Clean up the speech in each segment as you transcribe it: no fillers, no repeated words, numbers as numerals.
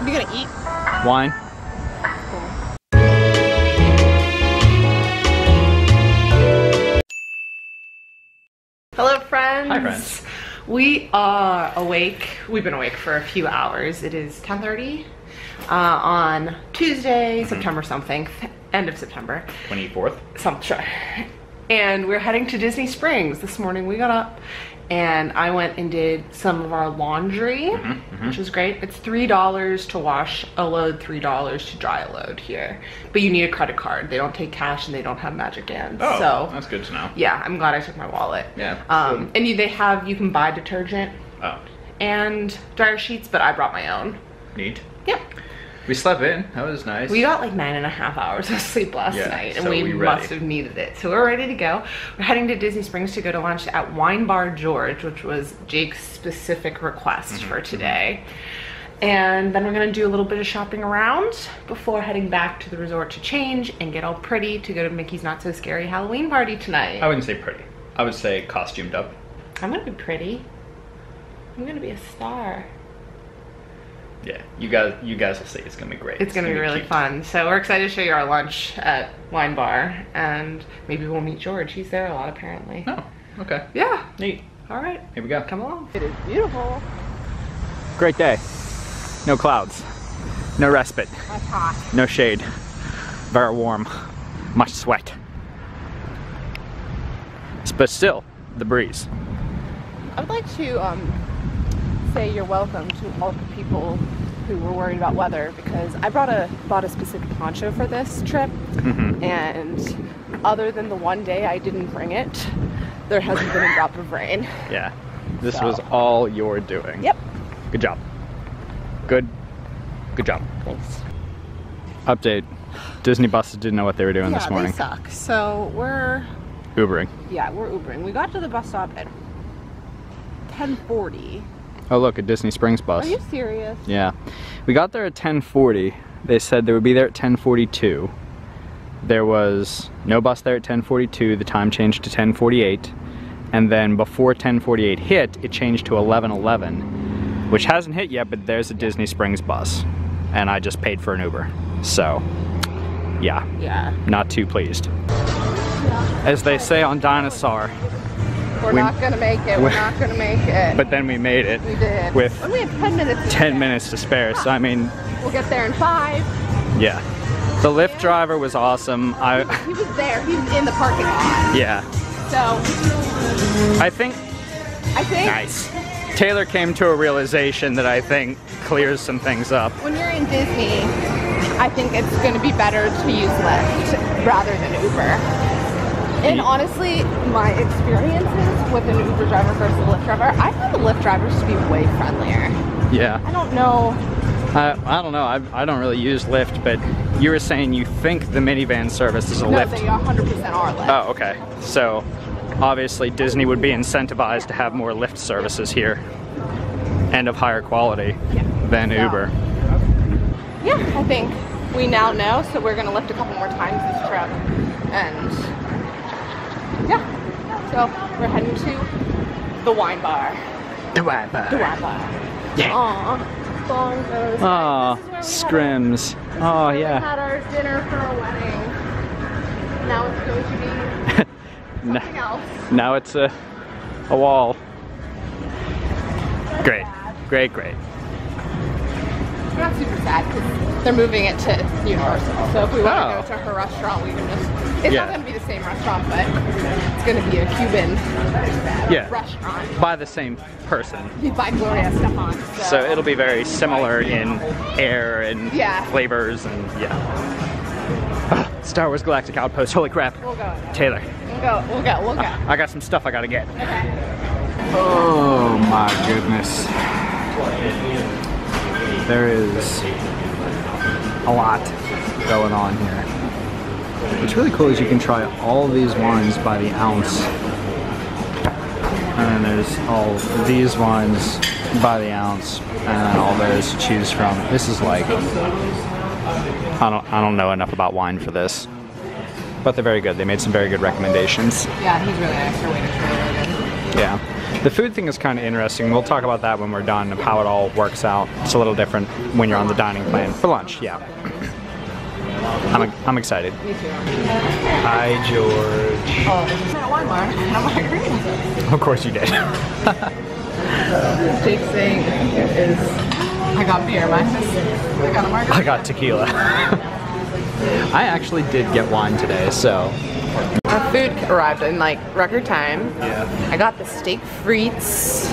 What are you gonna eat? Wine. Hello friends. Hi friends. We are awake. We've been awake for a few hours. It is 10:30 on Tuesday, September something, end of September. 24th. Sure. And we're heading to Disney Springs. This morning we got up and I went and did some of our laundry, which was great. It's $3 to wash a load, $3 to dry a load here. But you need a credit card. They don't take cash and they don't have magic hands. Oh, so that's good to know. yeah, I'm glad I took my wallet. Yeah. And you can buy detergent and dryer sheets, but I brought my own. Neat. Yeah. We slept in. That was nice. We got like 9.5 hours of sleep last night, and so we must have needed it. So we're ready to go. We're heading to Disney Springs to go to lunch at Wine Bar George, which was Jake's specific request for today. And then we're gonna do a little bit of shopping around before heading back to the resort to change and get all pretty to go to Mickey's Not So Scary Halloween party tonight. I wouldn't say pretty. I would say costumed up. I'm gonna be pretty. I'm gonna be a star. Yeah, you guys will see. It's gonna be great. It's gonna be really fun. So we're excited to show you our lunch at Wine Bar, and maybe we'll meet George. He's there a lot apparently. Oh, okay. Yeah. Neat. All right. Here we go. Come along. It is beautiful. Great day. No clouds. No respite. That's hot. No shade. Very warm. Much sweat. But still, the breeze. I would like to say you're welcome to all the people who were worried about weather, because I bought a specific poncho for this trip, and other than the one day I didn't bring it, there hasn't been a drop of rain. Yeah. This was all your doing. Yep. Good job. Good job. Thanks. Update. Disney buses didn't know what they were doing this morning. Yeah, they suck. So we're Ubering. Yeah, we're Ubering. We got to the bus stop at 10:40. Oh look, a Disney Springs bus. Are you serious? Yeah. We got there at 10:40. They said they would be there at 10:42. There was no bus there at 10:42. The time changed to 10:48. And then before 10:48 hit, it changed to 11:11, which hasn't hit yet, but there's a Disney Springs bus. And I just paid for an Uber. So, yeah. Yeah. Not too pleased. As they say on Dinosaur. We're not gonna make it. We're not gonna make it. But then we made it. We did. With we had 10 minutes. 10 minutes to spare. So I mean, we'll get there in 5. Yeah. The Lyft driver was awesome. He was there. He was in the parking lot. Yeah. So I think nice. Taylor came to a realization that I think clears some things up. When you're in Disney, I think it's going to be better to use Lyft rather than Uber. And honestly, my experiences with an Uber driver versus a Lyft driver, I found the Lyft drivers to be way friendlier. Yeah. I don't know. I don't know. I don't really use Lyft, but you were saying you think the minivan service is a Lyft. No, they 100% are Lyft. Oh, okay. So obviously Disney would be incentivized to have more Lyft services here and of higher quality than Uber. Yeah, I think we now know, so we're gonna Lyft a couple more times this trip. And yeah, so we're heading to the Wine Bar. The Wine Bar. The Wine Bar. Yeah. Aww. Aw, scrims. Oh, We yeah. had our dinner for a wedding. Now it's going to be something else. Now it's a wall. Great. Great, great. We're not super sad because they're moving it to Universal. So if we want to go to her restaurant, we can just... It's not going to be the same restaurant, but it's going to be a Cuban restaurant. By the same person. By Gloria Estefan. So it'll be very similar in air and flavors and Star Wars Galactic Outpost, holy crap. We'll go. Taylor. We'll go. I got some stuff I gotta get. Okay. Oh my goodness. There is a lot going on here. What's really cool is you can try all these wines by the ounce. And then there's all these wines by the ounce, and then all those to choose from. This is like, I don't know enough about wine for this, but they're very good. They made some very good recommendations. Yeah, he's really nice. Your waiter's really good. Yeah. The food thing is kind of interesting. We'll talk about that when we're done, of how it all works out. It's a little different when you're on the dining plan. For lunch, yeah. I'm excited. Me too. Hi, George. Oh, this is not wine bar. Not my green. Of course you did. Jake's saying is, I got beer, I got a margarita. I got tequila. I actually did get wine today, so. Our food arrived in like record time. Yeah. I got the steak frites.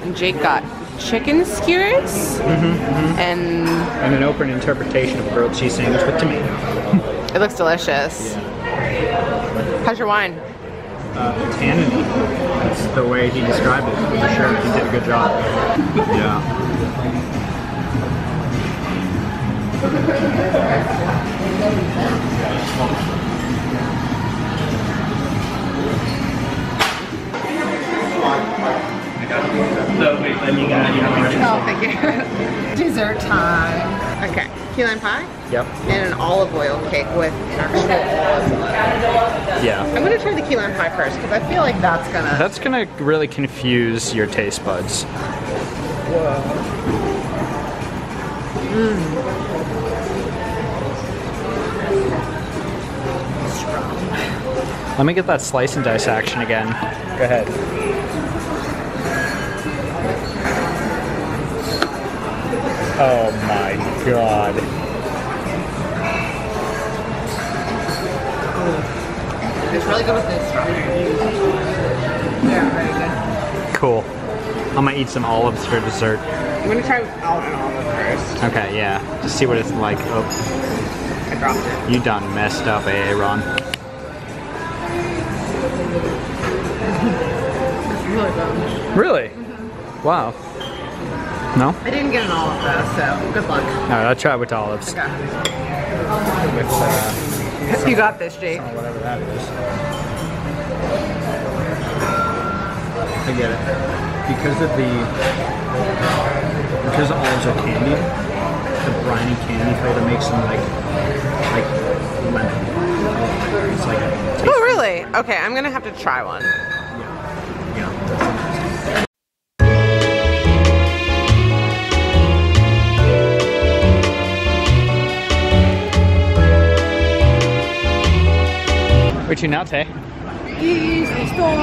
And Jake got chicken skewers. And an open interpretation of a grilled cheese sandwich with tomato. it looks delicious. Yeah. How's your wine? Tanniny. That's the way he described it, for sure. He did a good job. Yeah. Oh, thank you. Dessert time. Okay, key lime pie? Yep. And an olive oil cake with actual olives. Yeah. I'm gonna try the key lime pie first because I feel like that's gonna really confuse your taste buds. Whoa. Let me get that slice and dice action again. Go ahead. Oh my god. It's really good with this strawberry. Yeah, very good. Cool. I'm gonna eat some olives for dessert. I'm gonna try an olive first. Okay, yeah. Just see what it's like. Oh. I dropped it. You done messed up, Ron. It's really good. Really? Wow. No? I didn't get an olive though, so good luck. Alright, I'll try with olives. Okay. With, You got this, Jake. whatever that is. I get it. Because olives are candied, the briny candy flavor makes them like lemon. It's like a Oh, really? Okay, I'm gonna have to try one. Yeah, that's interesting. Where to now, Tay? Disney store,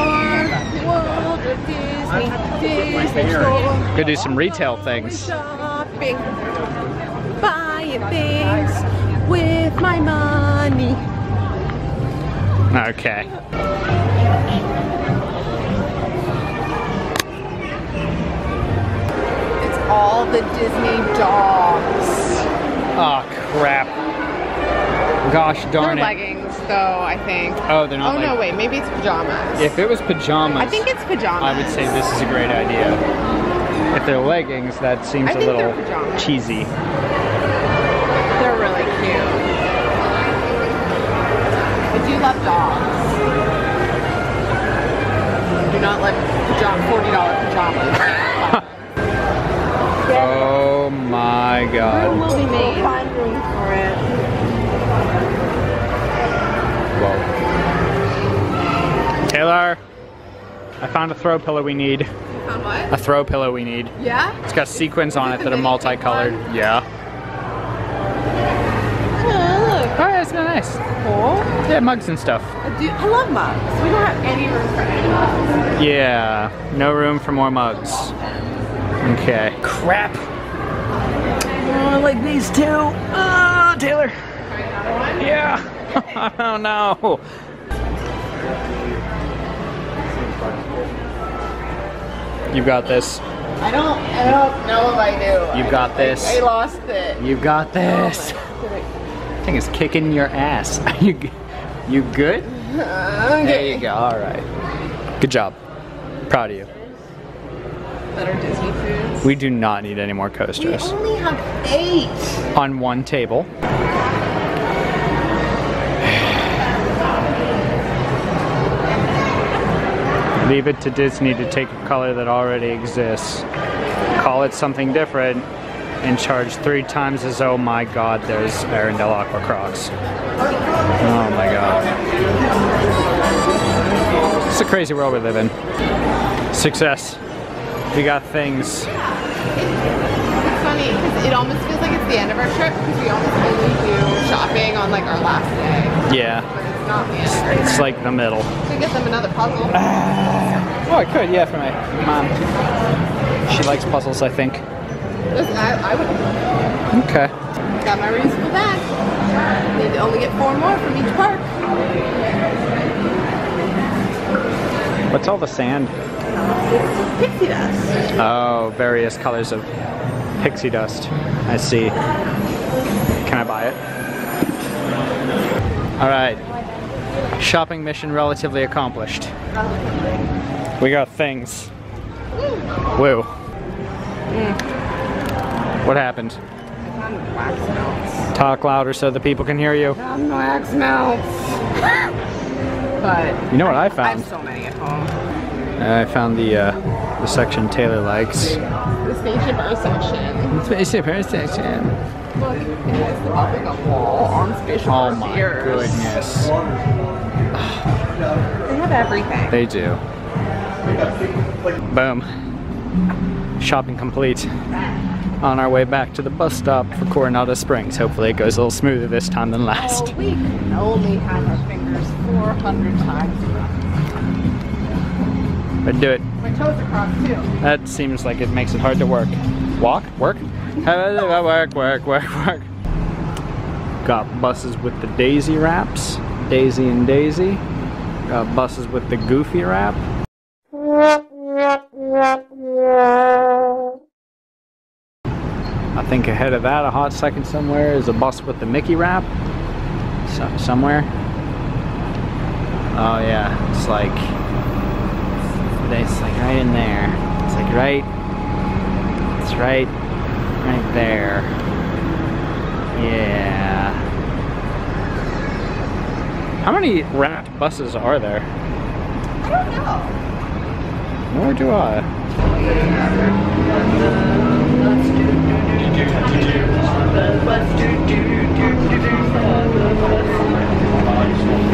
World of Disney store. Go do some retail things. Shopping, buying things with my money. Okay. It's all the Disney dogs. Oh crap. Gosh darn They're it. leggings, though, I think. Oh, they're not Oh, no, like- wait, maybe it's pajamas. If it was pajamas, I think it's pajamas. I would say this is a great idea. If they're leggings, that seems I a think little they're pajamas. cheesy. They're really cute. I do love dogs. Do not like $40 pajamas. Oh my Room god. will be made. We'll find room for it. Whoa. Taylor, I found a throw pillow we need. You found what? A throw pillow we need. Yeah? It's got sequins on it that are multicolored. Yeah. Oh, look. Oh yeah, it's kind of nice. Cool. Yeah, mugs and stuff. I love mugs. We don't have any room for any mugs. Yeah, no room for more mugs. Okay. Crap. Oh, I like these too. Taylor. Yeah. Oh no. You got this. I don't know if I do. You got this. I lost it. You got this. Thing is kicking your ass. You good? Okay. There you go. All right. Good job. Proud of you. That are Disney foods. We do not need any more We coasters. only have 8. On one table. Leave it to Disney to take a color that already exists, call it something different, and charge 3 times as, oh my god, there's Arendelle Aqua Crocs. Oh my god. It's a a crazy world we live in. Success. We got things. It's funny because it almost feels like it's the end of our trip because we almost only do shopping on like our last day. Yeah. But it's not the end of our trip. It's like the middle. We get them another puzzle. Oh, I could, yeah, for my mom. She likes puzzles, I think. Listen, I would. Okay. Got my reusable bag. Need to only get 4 more from each park. What's all the sand? Pixie dust. Oh, various colors of pixie dust. I see. Can I buy it? All right. Shopping mission relatively accomplished. We got things. Woo. What happened? Wax melts. Talk louder so the people can hear you. Wax melts. But you know what I I found? have so many at home. I found the section Taylor likes. The spaceship Earth section. Spaceship Earth section. Look, it has the popping up wall on spaceship Oh Earth my ears. goodness. They have everything. They do. Boom. Shopping complete. On our way back to the bus stop for Coronado Springs. Hopefully it goes a little smoother this time than last. Oh, we can only have our fingers 400 times. But do it. My toes are crossed too. That seems like it makes it hard to work. Walk? Work? Work. Got buses with the daisy wraps. Daisy and Daisy. Got buses with the goofy wrap. I think ahead of that, a hot second somewhere, is a bus with the Mickey wrap. Somewhere. Oh yeah, it's like right in there. It's like right there. Yeah. How many wrapped buses are there? I don't know. Nor do I.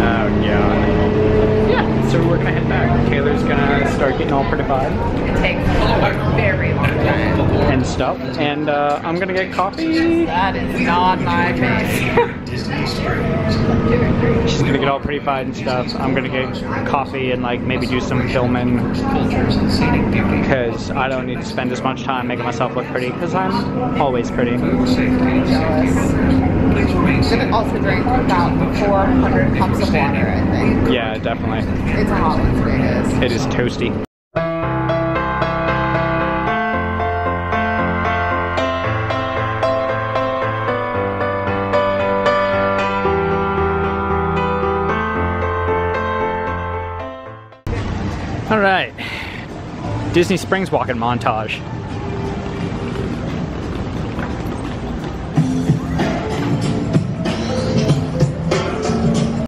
Oh god. Yeah, so we're gonna head back. Taylor's gonna start getting all prettified. It takes a very long time. And stuff. And I'm gonna get coffee. That is not my face. She's gonna get all prettified and stuff. I'm gonna get coffee and like maybe do some filming because I don't need to spend as much time making myself look pretty because I'm always pretty. I'm gonna also drink about 400 cups of water, I think. Yeah, definitely. It's a hot one today, guys. It is toasty. All right, Disney Springs walking montage.